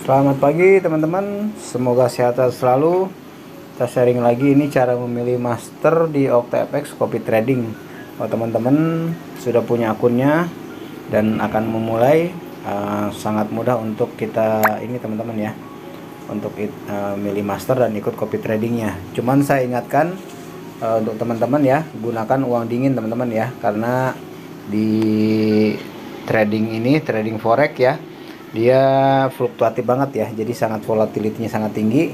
Selamat pagi teman-teman, semoga sehat selalu. Kita sharing lagi ini cara memilih master di OctaFX Copy Trading. Kalau teman-teman sudah punya akunnya dan akan memulai, sangat mudah untuk kita ini teman-teman ya, untuk milih master dan ikut copy tradingnya. Cuman saya ingatkan untuk teman-teman ya, gunakan uang dingin teman-teman ya, karena di trading forex ya, dia fluktuatif banget ya, jadi sangat volatility-nya sangat tinggi.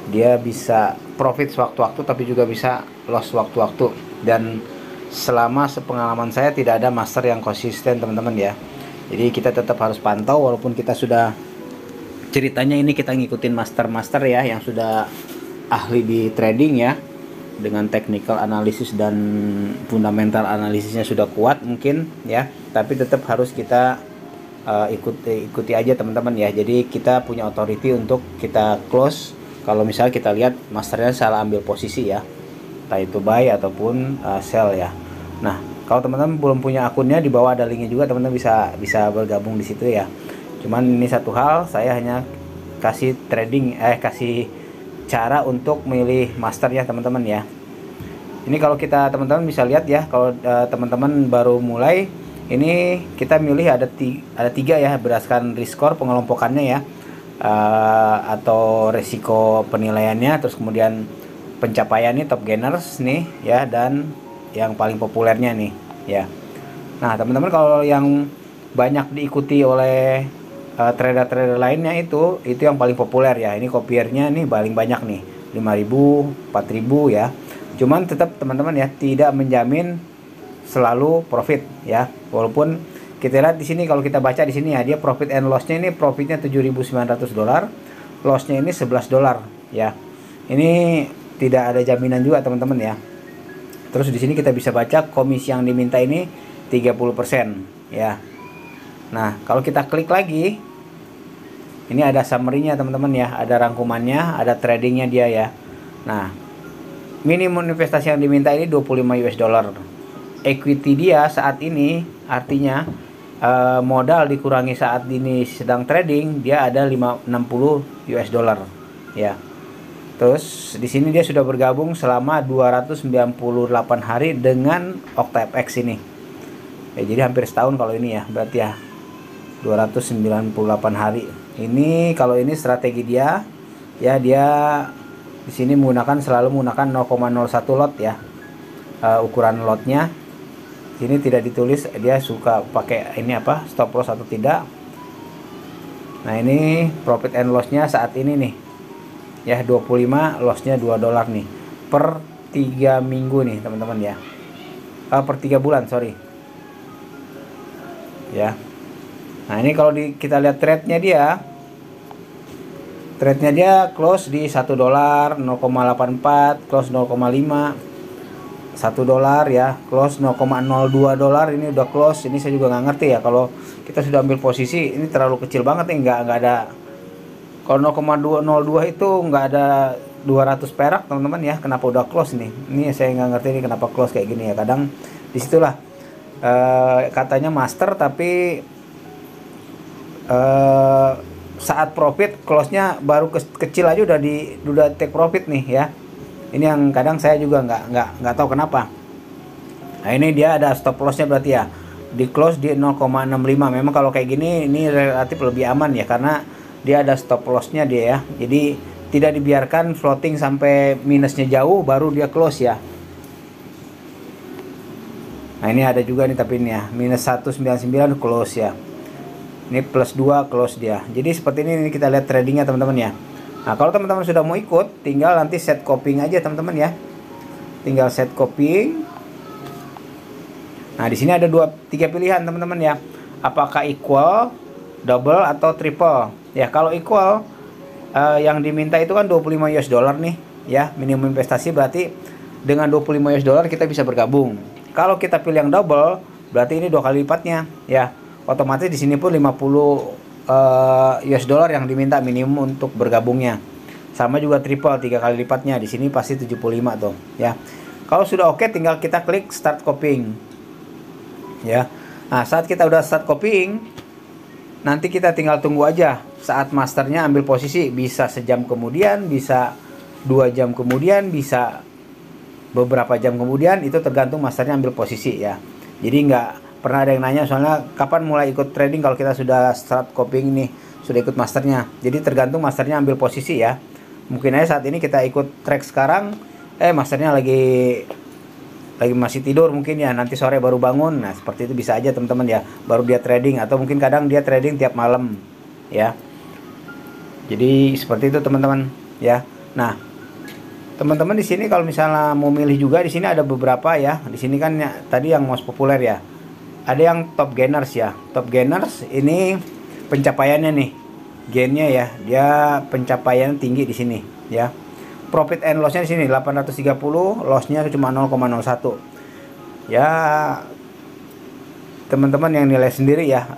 Dia bisa profit sewaktu-waktu tapi juga bisa loss waktu-waktu, dan selama sepengalaman saya tidak ada master yang konsisten teman-teman ya. Jadi kita tetap harus pantau, walaupun kita sudah ceritanya ini kita ngikutin master-master ya yang sudah ahli di trading ya, dengan technical analysis dan fundamental analisisnya sudah kuat mungkin ya, tapi tetap harus kita ikuti aja teman-teman ya. Jadi kita punya authority untuk kita close kalau misalnya kita lihat masternya salah ambil posisi ya, entah itu buy ataupun sell ya. Nah, kalau teman-teman belum punya akunnya, di bawah ada linknya juga, teman-teman bisa bergabung di situ ya. Cuman ini satu hal, saya hanya kasih kasih cara untuk milih masternya teman-teman ya. Ini kalau kita teman-teman bisa lihat ya, kalau teman-teman baru mulai, ini kita milih ada tiga ya, berdasarkan risk score pengelompokannya ya, atau resiko penilaiannya, terus kemudian pencapaiannya, top gainers nih ya, dan yang paling populernya nih ya. Nah teman-teman, kalau yang banyak diikuti oleh trader-trader lainnya itu yang paling populer ya. Ini kopiernya nih paling banyak nih, 5.000, 4.000 ya. Cuman tetap teman-teman ya, tidak menjamin selalu profit ya. Walaupun kita lihat di sini, kalau kita baca di sini ya, dia profit and loss-nya ini, profitnya $7.900, loss-nya ini $11 ya. Ini tidak ada jaminan juga teman-teman ya. Terus di sini kita bisa baca komisi yang diminta ini 30% ya. Nah, kalau kita klik lagi, ini ada summary-nya teman-teman ya, ada rangkumannya, ada tradingnya dia ya. Nah, minimum investasi yang diminta ini $25. Equity dia saat ini, artinya modal dikurangi saat ini sedang trading, dia ada $60 ya. Terus di sini dia sudah bergabung selama 298 hari dengan OctaFX ini. Ya, jadi hampir setahun kalau ini ya, berarti ya 298 hari. Ini kalau ini strategi dia ya, dia di sini selalu menggunakan 0,01 lot ya, ukuran lotnya. Sini tidak ditulis dia suka pakai ini apa, stop loss atau tidak. Nah, ini profit and loss-nya saat ini nih ya, 25, loss-nya $2 nih per 3 minggu nih teman-teman ya, per 3 bulan sorry ya. Nah, ini kalau kita lihat trade-nya dia close di $1, 0,84, close 0,5, $1 ya, close $0,02. Ini udah close. Ini saya juga nggak ngerti ya, kalau kita sudah ambil posisi ini terlalu kecil banget nih, nggak ada. Kalau 0,202 itu nggak ada 200 perak teman-teman ya, kenapa udah close nih? Ini saya nggak ngerti nih kenapa close kayak gini ya. Kadang disitulah katanya master, tapi saat profit close-nya baru kecil aja udah take profit nih ya. Ini yang kadang saya juga nggak tahu kenapa. Nah, ini dia ada stop loss-nya berarti ya, di close di 0,65. Memang kalau kayak gini ini relatif lebih aman ya, karena dia ada stop loss-nya dia ya. Jadi tidak dibiarkan floating sampai minusnya jauh baru dia close ya. Nah, ini ada juga nih, tapi ini ya minus 199 close ya. Ini plus 2 close dia. Jadi seperti ini kita lihat tradingnya teman-teman ya. Nah, kalau teman-teman sudah mau ikut, tinggal nanti set copying aja teman-teman ya. Tinggal set copying. Nah, di sini ada 3 pilihan teman-teman ya. Apakah equal, double atau triple? Ya, kalau equal yang diminta itu kan $25 nih ya, minimum investasi, berarti dengan $25 kita bisa bergabung. Kalau kita pilih yang double, berarti ini 2 kali lipatnya ya. Otomatis di sini pun $50 yang diminta minimum untuk bergabungnya. Sama juga triple, 3 kali lipatnya. Di sini pasti 75 tuh ya. Kalau sudah oke, tinggal kita klik start copying ya. Nah, saat kita udah start copying, nanti kita tinggal tunggu aja saat masternya ambil posisi, bisa sejam kemudian, bisa 2 jam kemudian, bisa beberapa jam kemudian, itu tergantung masternya ambil posisi ya. Jadi nggak pernah ada yang nanya soalnya kapan mulai ikut trading kalau kita sudah start copying nih, sudah ikut masternya. Jadi tergantung masternya ambil posisi ya. Mungkin aja saat ini kita ikut track sekarang, masternya lagi masih tidur mungkin ya, nanti sore baru bangun. Nah seperti itu bisa aja teman-teman ya, baru dia trading, atau mungkin kadang dia trading tiap malam ya. Jadi seperti itu teman-teman ya. Nah teman-teman di sini kalau misalnya mau milih juga, di sini ada beberapa ya. Di sini kan ya, tadi yang most populer ya. Ada yang top gainers ya. Top gainers ini pencapaiannya nih, gainnya ya, dia pencapaian tinggi di sini ya. Profit and lossnya di sini 830, lossnya cuma 0,01 ya. Teman-teman yang nilai sendiri ya.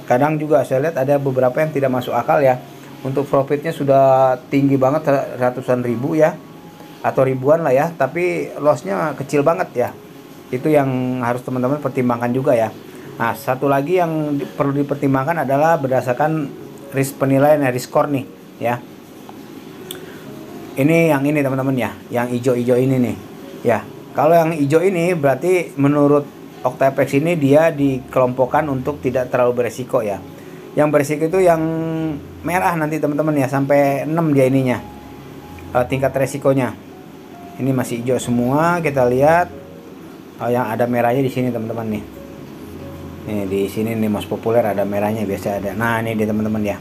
Kadang juga saya lihat ada beberapa yang tidak masuk akal ya. Untuk profitnya sudah tinggi banget, ratusan ribu ya, atau ribuan lah ya, tapi lossnya kecil banget ya. Itu yang harus teman-teman pertimbangkan juga ya. Nah satu lagi yang perlu dipertimbangkan adalah berdasarkan risk penilaian, risk score nih ya. Ini yang ini teman-teman ya, yang hijau-hijau ini nih ya. Kalau yang hijau ini berarti menurut OctaFX ini dia dikelompokkan untuk tidak terlalu beresiko ya. Yang beresiko itu yang merah nanti teman-teman ya, sampai 6 dia ininya, tingkat resikonya. Ini masih hijau semua, kita lihat yang ada merahnya di sini teman-teman nih. Nih di sini nih most populer ada merahnya, biasa ada. Nah ini dia teman-teman ya.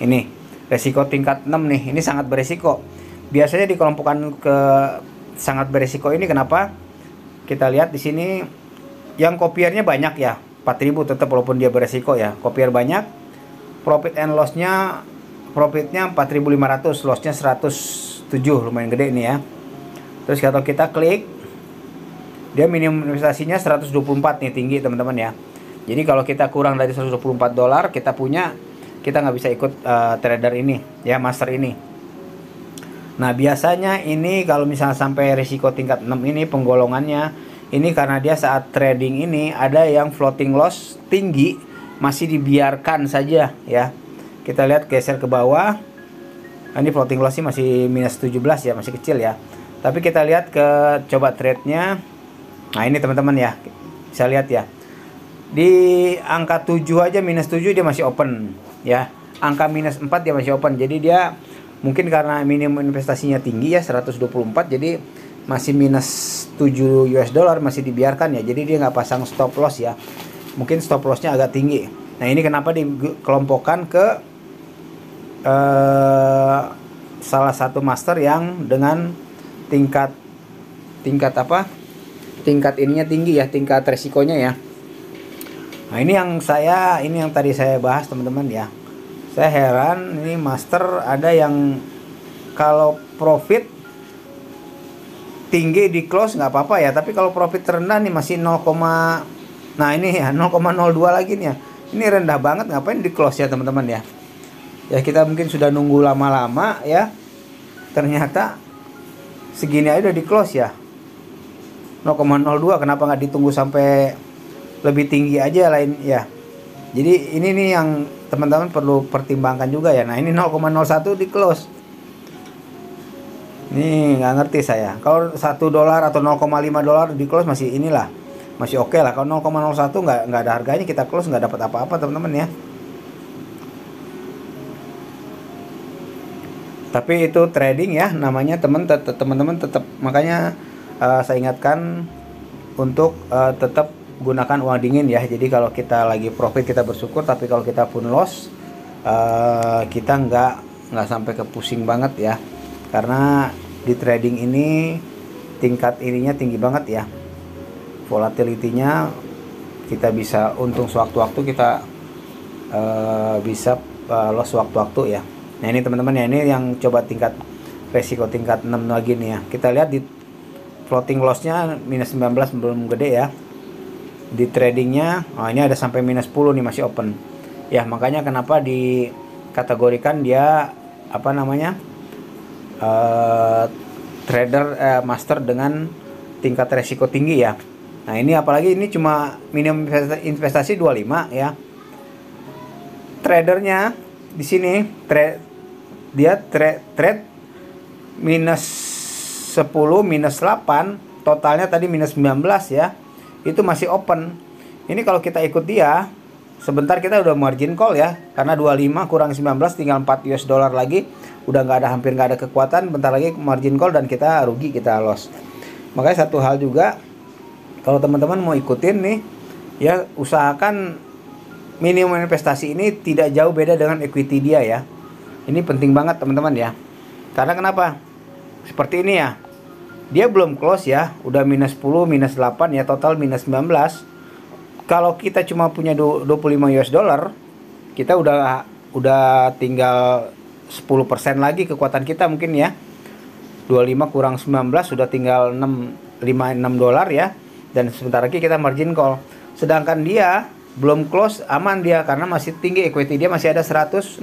Ini resiko tingkat 6 nih, ini sangat beresiko. Biasanya dikelompokkan ke sangat beresiko ini kenapa? Kita lihat di sini yang kopiernya banyak ya, 4.000 tetap walaupun dia beresiko ya, kopier banyak. Profit and lossnya, profitnya 4.500, lossnya 107, lumayan gede nih ya. Terus kalau kita klik, dia minimum investasinya 124 nih, tinggi teman-teman ya. Jadi kalau kita kurang dari 124 dolar kita punya, kita nggak bisa ikut trader ini ya, master ini. Nah biasanya ini kalau misalnya sampai risiko tingkat 6 ini penggolongannya ini, karena dia saat trading ini ada yang floating loss tinggi, masih dibiarkan saja ya. Kita lihat geser ke bawah. Nah, ini floating loss masih minus 17 ya, masih kecil ya. Tapi kita lihat ke coba trade-nya. Nah, ini teman-teman ya. Bisa lihat ya. Di angka 7 aja minus 7 dia masih open ya. Angka minus 4 dia masih open. Jadi dia mungkin karena minimum investasinya tinggi ya, 124, jadi masih minus 7 US dollar masih dibiarkan ya. Jadi dia nggak pasang stop loss ya. Mungkin stop lossnya agak tinggi. Nah ini kenapa dikelompokkan ke salah satu master yang dengan tingkat apa? Tingkat ininya tinggi ya, tingkat resikonya ya. Nah ini yang tadi saya bahas teman-teman ya. Saya heran ini master ada yang kalau profit tinggi di close nggak apa-apa ya, tapi kalau profit rendah nih masih 0, nah ini ya 0,02 lagi nih ya. Ini rendah banget, ngapain di close ya teman-teman ya. Ya kita mungkin sudah nunggu lama-lama ya. Ternyata segini aja udah di close ya. 0,02, kenapa nggak ditunggu sampai lebih tinggi aja lain ya. Jadi ini nih yang teman-teman perlu pertimbangkan juga ya. Nah ini 0,01 di close. Ini nggak ngerti saya. Kalau 1 dolar atau 0,5 dolar di close masih inilah, masih oke lah. Kalau 0,01 nggak ada harganya, kita close nggak dapat apa-apa teman-teman ya. Tapi itu trading ya namanya, teman-teman tetap, makanya saya ingatkan untuk tetap gunakan uang dingin ya. Jadi kalau kita lagi profit kita bersyukur, tapi kalau kita pun loss kita nggak sampai ke pusing banget ya. Karena di trading ini tingkat ininya tinggi banget ya, volatility-nya. Kita bisa untung sewaktu-waktu, kita bisa loss waktu-waktu ya. Nah ini teman-teman ya, ini yang coba tingkat resiko tingkat 6 lagi nih ya. Kita lihat di floating loss-nya minus 19 belum gede ya. Di tradingnya ini ada sampai minus 10 nih, masih open ya. Makanya kenapa dikategorikan dia apa namanya, trader master dengan tingkat resiko tinggi ya. Nah ini apalagi ini cuma minimum investasi 25 ya. Tradernya di sini trade minus 10 minus 8, totalnya tadi minus 19 ya. Itu masih open. Ini kalau kita ikut dia, sebentar kita udah margin call ya, karena 25 kurang 19 tinggal 4 US dollar lagi, udah nggak ada, hampir nggak ada kekuatan, bentar lagi margin call dan kita rugi, kita loss. Makanya satu hal juga, kalau teman-teman mau ikutin nih ya, usahakan minimum investasi ini tidak jauh beda dengan equity dia ya. Ini penting banget teman-teman ya. Karena kenapa? Seperti ini ya, dia belum close ya, udah minus 10 minus 8 ya, total minus 19. Kalau kita cuma punya 25 US dollar, kita udah tinggal 10% lagi kekuatan kita mungkin ya. 25 kurang 19 sudah tinggal 56 dolar ya. Dan sebentar lagi kita margin call. Sedangkan dia belum close, aman dia karena masih tinggi, equity dia masih ada 106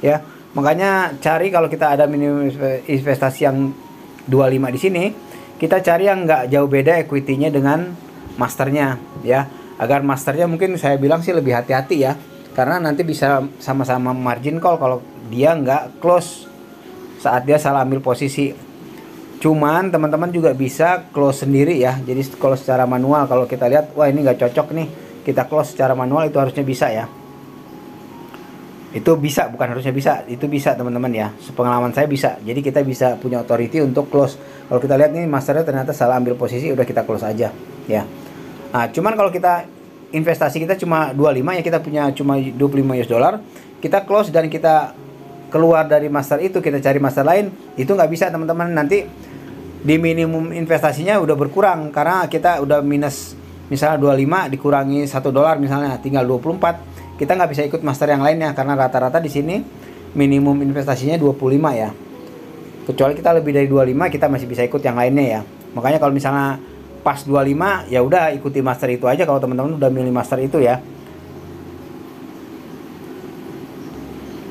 ya. Makanya cari, kalau kita ada minimum investasi yang 25 di sini, kita cari yang nggak jauh beda equity-nya dengan masternya ya. Agar masternya mungkin saya bilang sih lebih hati-hati ya, karena nanti bisa sama-sama margin call kalau dia nggak close saat dia salah ambil posisi. Cuman teman-teman juga bisa close sendiri ya. Jadi close secara manual, kalau kita lihat wah ini nggak cocok nih, kita close secara manual, itu harusnya bisa ya. Itu bisa, bukan harusnya bisa, itu bisa teman-teman ya. Sepengalaman saya bisa. Jadi kita bisa punya authority untuk close. Kalau kita lihat nih masternya ternyata salah ambil posisi, udah kita close aja ya. Nah, cuman kalau kita investasi kita cuma 25 ya, kita punya cuma 25 US dollar, kita close dan kita keluar dari master itu, kita cari master lain, itu nggak bisa teman-teman. Nanti di minimum investasinya udah berkurang karena kita udah minus, misalnya 25 dikurangi 1 dolar misalnya, tinggal 24. Kita nggak bisa ikut master yang lainnya karena rata-rata di sini minimum investasinya 25 ya. Kecuali kita lebih dari 25, kita masih bisa ikut yang lainnya ya. Makanya kalau misalnya pas 25 ya udah ikuti master itu aja kalau teman-teman udah milih master itu ya.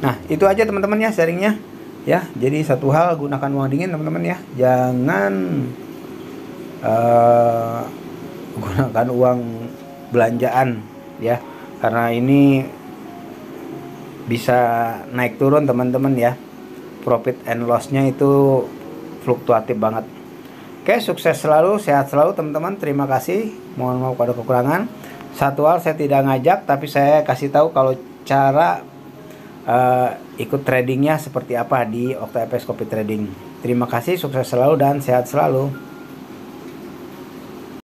Nah, itu aja teman-teman ya sharingnya ya. Jadi satu hal, gunakan uang dingin teman-teman ya. Jangan gunakan uang belanjaan ya. Karena ini bisa naik turun teman-teman ya. Profit and loss-nya itu fluktuatif banget. Oke, sukses selalu, sehat selalu teman-teman. Terima kasih. Mohon maaf kalau ada kekurangan. Satu hal, saya tidak ngajak, tapi saya kasih tahu kalau cara ikut tradingnya seperti apa di OctaFX Copy Trading. Terima kasih, sukses selalu dan sehat selalu.